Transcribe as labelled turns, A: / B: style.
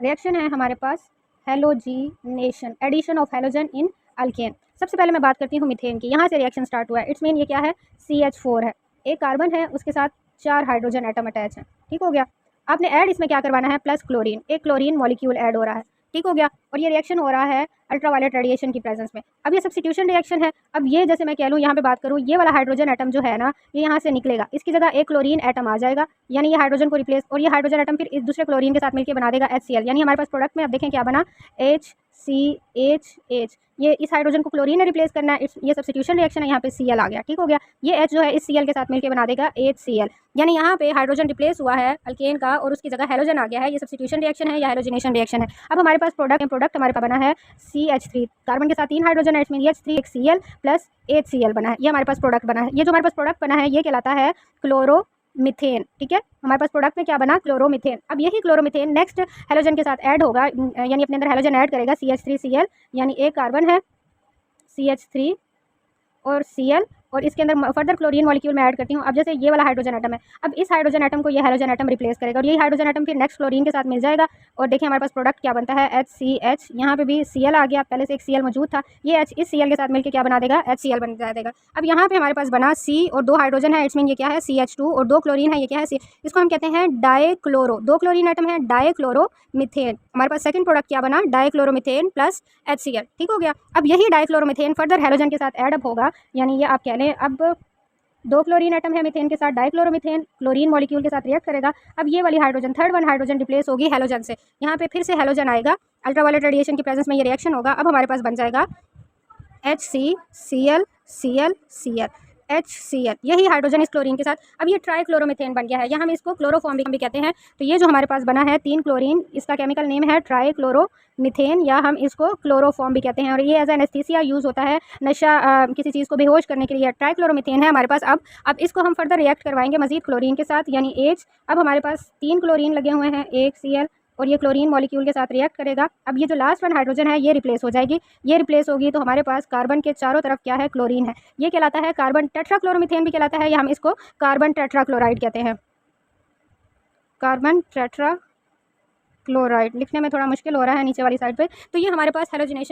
A: Reaction है हमारे पास halogenation, addition of halogen in alkane. सबसे पहले मैं बात करती हूँ मीथेन की। यहाँ से रिएक्शन स्टार्ट हुआ है। इट्स मीन ये क्या है, CH4 है, एक कार्बन है, उसके साथ 4 हाइड्रोजन एटम अटैच है। ठीक हो गया। आपने ऐड इसमें क्या करवाना है, प्लस क्लोरीन, एक क्लोरीन मॉलिक्यूल ऐड हो रहा है। ठीक हो गया। और ये रिएक्शन हो रहा है अल्ट्रावायलेट रेडिएशन की प्रेजेंस में। अब ये सब्स्टिट्यूशन रिएक्शन है। अब ये जैसे मैं कह लूँ, यहाँ पे बात करूँ, ये वाला हाइड्रोजन एटम जो है ना, ये यहाँ से निकलेगा, इसकी जगह एक क्लोरीन एटम आ जाएगा, यानी ये हाइड्रोजन को रिप्लेस, और ये हाइड्रोजन एटम फिर इस दूसरे क्लोरीन के साथ मिलकर बना देगा HCl। यानी हमारे पास प्रोडक्ट में अब देखें क्या बना, HCHH। ये इस हाइड्रोजन को क्लोरीन ने रिप्लेस करना है, ये सब्स्टिट्यूशन रिएक्शन है, यहाँ पे Cl आ गया। ठीक हो गया। ये H जो है इस Cl के साथ मिलकर बना देगा HCl। यानी यहाँ पे हाइड्रोजन रिप्लेस हुआ है अल्केन का और उसकी जगह हेलोजन आ गया है। ये सब्स्टिट्यूशन रिएक्शन है या हेलोजिनेशन रिएक्शन है। अब हमारे पास प्रोडक्ट हमारे पास बना है CH3, कार्बन के साथ 3 हाइड्रोजन है, इसमें H3 एक Cl प्लस HCl बना है। ये हमारे पास प्रोडक्ट बना है। ये जो हमारे पास प्रोडक्ट बना है ये कहलाता है क्लोरोमीथेन। ठीक है, हमारे पास प्रोडक्ट में क्या बना, क्लोरोमीथेन। अब यही क्लोरोमीथेन नेक्स्ट हेलोजन के साथ ऐड होगा, यानी अपने अंदर हेलोजन ऐड करेगा, CH3Cl, यानी एक कार्बन है, CH3 और Cl, और इसके अंदर फर्दर क्लोरीन मॉलिक्यूल में ऐड करती हूँ। अब जैसे ये वाला हाइड्रोजन एटम है, अब इस हाइड्रोजन एटम को ये हाइड्रोजन एटम रिप्लेस करेगा, और यही हाइड्रोजन एटम फिर नेक्स्ट क्लोरीन के साथ मिल जाएगा। और देखिए हमारे पास प्रोडक्ट क्या बनता है, HCH। यहाँ पे भी Cl आ गया, पहले से एक Cl मौजूद था, ये H इस Cl के साथ मिलकर क्या बना देगा, HCl बन जाएगा। अब यहाँ पे हमारे पास बना C और 2 हाइड्रोजन है, इट्स मीन ये क्या है, CH2 और 2 क्लोरीन है, ये क्या है, इसको हम कहते हैं डाईक्लोरो, 2 क्लोरीन एटम है, डाईक्लोरोमीथेन। हमारे पास सेकंड प्रोडक्ट क्या बना, डाईक्लोरोमीथेन प्लस HCl। ठीक हो गया। अब यही डाईक्लोरोमीथेन फर्दर हेलोजन के साथ ऐड अप होगा, यानी ये आप कह लें अब 2 क्लोरीन एटम है मीथेन के साथ, डाईक्लोरोमीथेन क्लोरीन मॉलिक्यूल के साथ रिएक्ट करेगा। अब ये वाली hydrogen, third one hydrogen replace होगी हेलोजन से, यहाँ पे फिर से हेलोजन आएगा, अल्ट्रावायलेट रेडिएशन की प्रेजेंस में ये रिएक्शन होगा। अब हमारे पास बन जाएगा HCCl Cl Cl HCl, यही हाइड्रोजन इस क्लोरीन के साथ। अब ये ट्राईक्लोरोमीथेन बन गया है, या हम इसको क्लोरोफॉर्म भी कहते हैं। तो ये जो हमारे पास बना है 3 क्लोरीन, इसका केमिकल नेम है ट्राईक्लोरोमीथेन, या हम इसको क्लोरोफॉर्म भी कहते हैं, और ये एज एनेस्थीसिया यूज़ होता है, नशा किसी चीज़ को बेहोश करने के लिए। ट्राईक्लोरोमीथेन है हमारे पास। अब इसको हम फर्दर रिएक्ट करवाएंगे मजीद क्लोरीन के साथ, यानी H। अब हमारे पास 3 क्लोरीन लगे हुए हैं, एक Cl, और ये क्लोरीन मॉलिक्यूल के साथ रिएक्ट करेगा। अब ये जो लास्ट वन हाइड्रोजन है ये रिप्लेस हो जाएगी, ये रिप्लेस होगी, तो हमारे पास कार्बन के चारों तरफ क्या है, क्लोरीन है। ये कहलाता है कार्बन टेट्राक्लोरोमीथेन भी कहलाता है, या हम इसको कार्बन टेट्राक्लोराइड कहते हैं। कार्बन टेट्राक्लोराइड लिखने में थोड़ा मुश्किल हो रहा है नीचे वाली साइड पे। तो ये हमारे पास हेलोजिनेशन